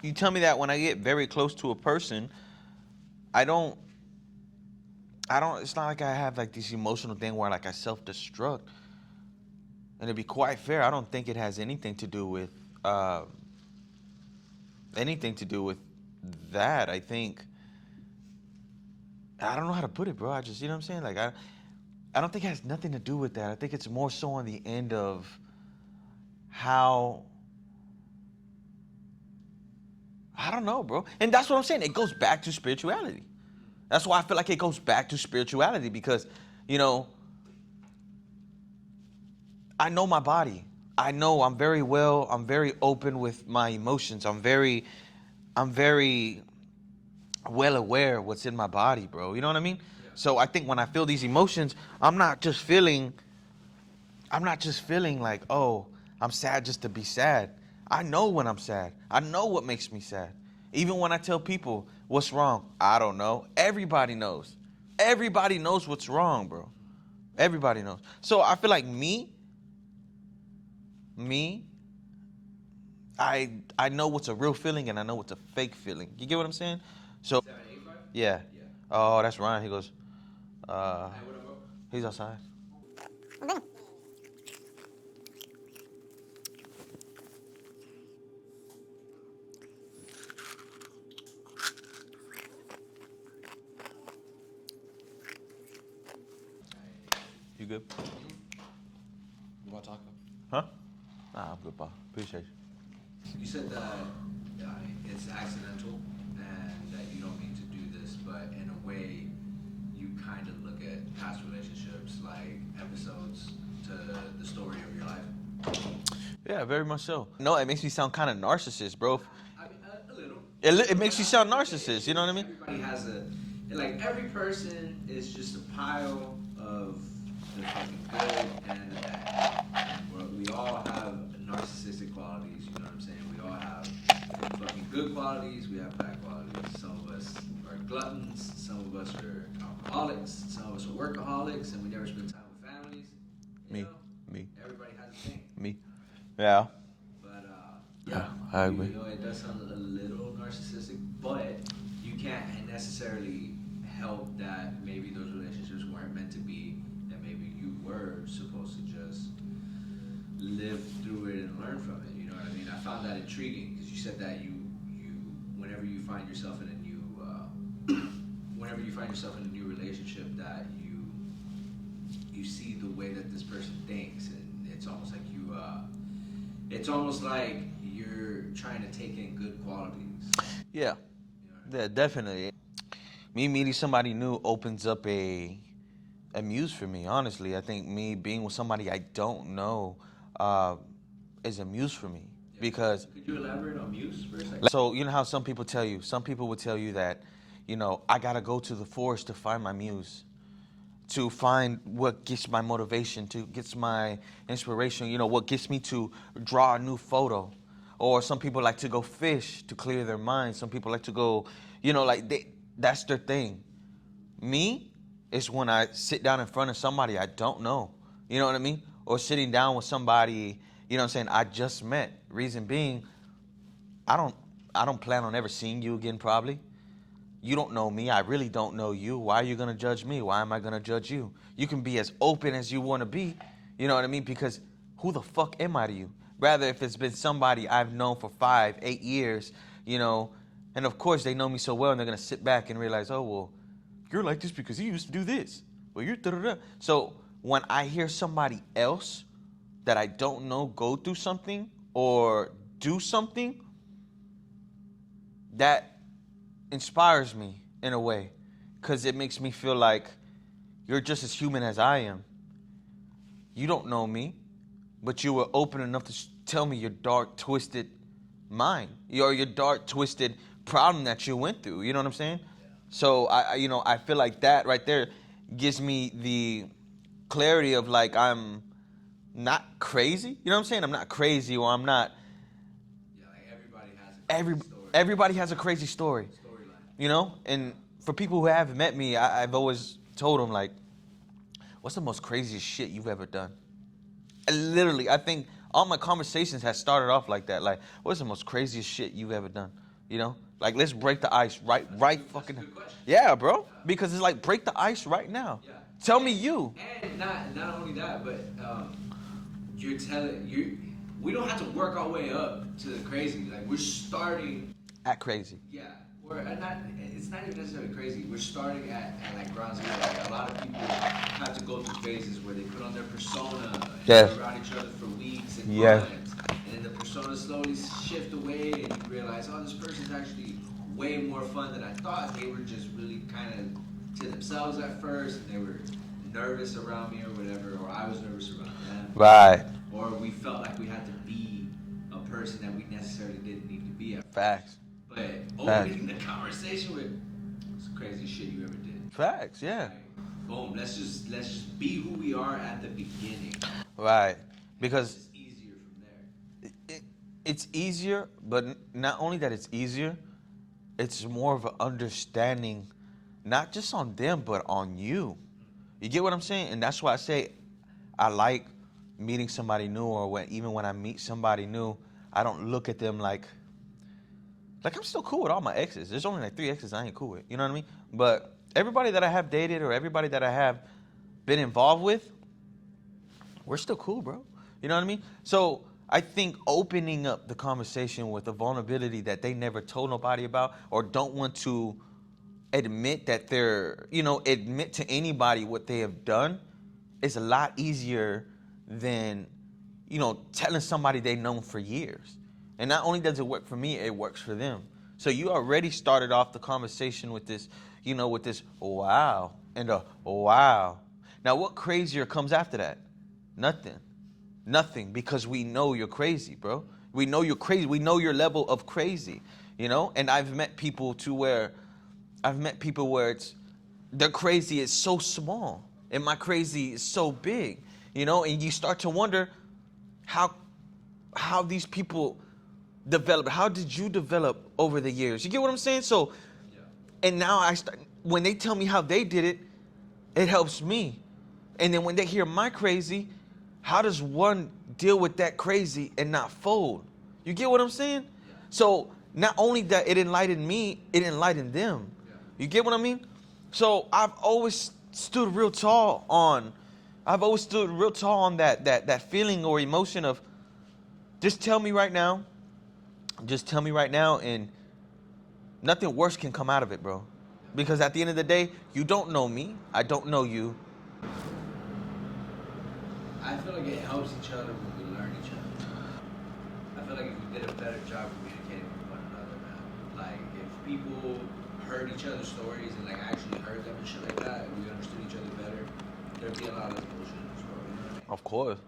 you tell me that when I get very close to a person, I don't, it's not like I have like this emotional thing where like I self-destruct. And to be quite fair, I don't think it has uh, anything to do with that. I don't know how to put it, bro. I just, you know what I'm saying? I don't think it has nothing to do with that. I think it's more so on the end of how, I don't know, bro. And that's what I'm saying. It goes back to spirituality. That's why I feel like it goes back to spirituality because, you know, I know my body. I know I'm very open with my emotions. I'm very well aware of what's in my body, bro. You know what I mean? Yeah. So I think when I feel these emotions, I'm not just feeling like, oh, I'm sad just to be sad. I know when I'm sad. I know what makes me sad. Even when I tell people what's wrong, I don't know. Everybody knows. Everybody knows what's wrong, bro. Everybody knows. So I feel like me, I know what's a real feeling and I know what's a fake feeling. You get what I'm saying? So 785? yeah. Yeah. Oh, that's Ryan. He goes, uh, Hey, what about? he's outside. You good? You want taco? Huh? Nah, I'm good, Bob. Appreciate you. You said that it's accidental and that you don't mean to do this, but in a way, you kind of look at past relationships like episodes to the story of your life. Yeah, very much so. No, it makes me sound kind of narcissist, bro. I mean, a little. It But makes you sound narcissist. You know what I mean? everybody has like every person is just a pile of the fucking good and the bad. We all have narcissistic qualities, you know what I'm saying? We all have fucking good qualities, we have bad qualities. Some of us are gluttons, some of us are alcoholics, some of us are workaholics, and we never spend time with families. You Me, know, me, everybody has a thing. me. Yeah. But Yeah, yeah, I agree. you know, it does sound a little narcissistic, but you can't necessarily help that maybe those relationships weren't meant to be. That maybe you were supposed to just live through it and learn from it. You know what I mean? I found that intriguing because you said that you whenever you find yourself in a new whenever you find yourself in a new relationship that you see the way that this person thinks and it's almost like it's almost like you're trying to take in good qualities. Yeah. You know what Yeah, definitely. Me meeting somebody new opens up a muse for me. Honestly, I think me being with somebody I don't know uh, is a muse for me I mean? because Could you elaborate on Muse for a second? so you know how some people will tell you that, you know, I gotta go to the forest to find my muse, to find what gets my motivation, to gets my inspiration, you know, what gets me to draw a new photo. Or some people like to go fish to clear their mind. Some people like to go, you know, that's their thing. Me is when I sit down in front of somebody I don't know. You know what I mean? Or sitting down with somebody, you know what I'm saying, I just met. Reason being, I don't I don't plan on ever seeing you again probably. You don't know me. I really don't know you. Why are you going to judge me? Why am I going to judge you? You can be as open as you want to be. You know what I mean? Because who the fuck am I to you? Rather, if it's been somebody I've known for 5, 8 years, you know, and of course they know me so well and they're going to sit back and realize, oh, well, you're like this because you used to do this. Well, you're da-da-da. So when I hear somebody else that I don't know go through something or do something, that inspires me in a way because it makes me feel like you're just as human as I am. You don't know me, but you were open enough to tell me your dark, twisted mind, your dark, twisted problem that you went through. You know what I'm saying? So you know, I feel like that right there gives me the clarity of like I'm not crazy. You know what I'm saying? I'm not crazy, or I'm not. Yeah, like everybody has a Every crazy story. everybody has a crazy story. Storyline. You know, and for people who haven't met me, I've always told them like, "What's the most craziest shit you've ever done?" And literally, I think all my conversations have started off like that. Like, what's the most craziest shit you've ever done? You know, like let's break the ice right That's a fucking. good question. Yeah, bro. Yeah. Because it's like break the ice right now. Yeah. Tell me you. And not only that, but you're telling you we don't have to work our way up to the crazy. Like we're starting. Act crazy. Yeah. We're not. It's not even necessarily crazy. We're starting at like ground zero. Like a lot of people have to go through phases where they put on their persona and Yes. they're around each other for weeks and Yes. months, and then the persona slowly shift away, and you realize, oh, this person's actually way more fun than I thought. They were just really kind of to themselves at first, and they were nervous around me or whatever, or I was nervous around them. Right. Or we felt like we had to be a person that we necessarily didn't need to be at first. Facts. But opening the conversation with it's the craziest shit you ever did. Facts. Yeah. Like, boom. Let's just be who we are at the beginning. Right. Because It's easier from there. it's easier, but not only that it's easier, it's more of an understanding, not just on them, but on you. You get what I'm saying? And that's why I say I like meeting somebody new, or even when I meet somebody new, I don't look at them like I'm still cool with all my exes. There's only like 3 exes I ain't cool with. You know what I mean? But everybody that I have dated or everybody that I have been involved with, we're still cool, bro. You know what I mean? So I think opening up the conversation with a vulnerability that they never told nobody about or don't want to admit that admit to anybody what they have done is a lot easier than, telling somebody they've known for years. And not only does it work for me, it works for them. So you already started off the conversation with this, with this wow and a wow. Now what crazier comes after that? Nothing, because we know you're crazy, bro. We know you're crazy. We know your level of crazy, And I've met people where it's their crazy is so small and my crazy is so big, And you start to wonder how these people develop. How did you develop over the years? You get what I'm saying? So, and now when they tell me how they did it, it helps me. And then when they hear my crazy, how does one deal with that crazy and not fold? You get what I'm saying? Yeah. So not only that it enlightened me, it enlightened them. Yeah. You get what I mean? So I've always stood real tall on that feeling or emotion of just tell me right now, and nothing worse can come out of it, bro. Because at the end of the day, you don't know me, I don't know you. I feel like it helps each other when we learn each other. I feel like if we did a better job communicating with one another, man. Like if people heard each other's stories and like actually heard them and shit like that, and we understood each other better, there'd be a lot of bullshit in this world. You know what I mean? Of course.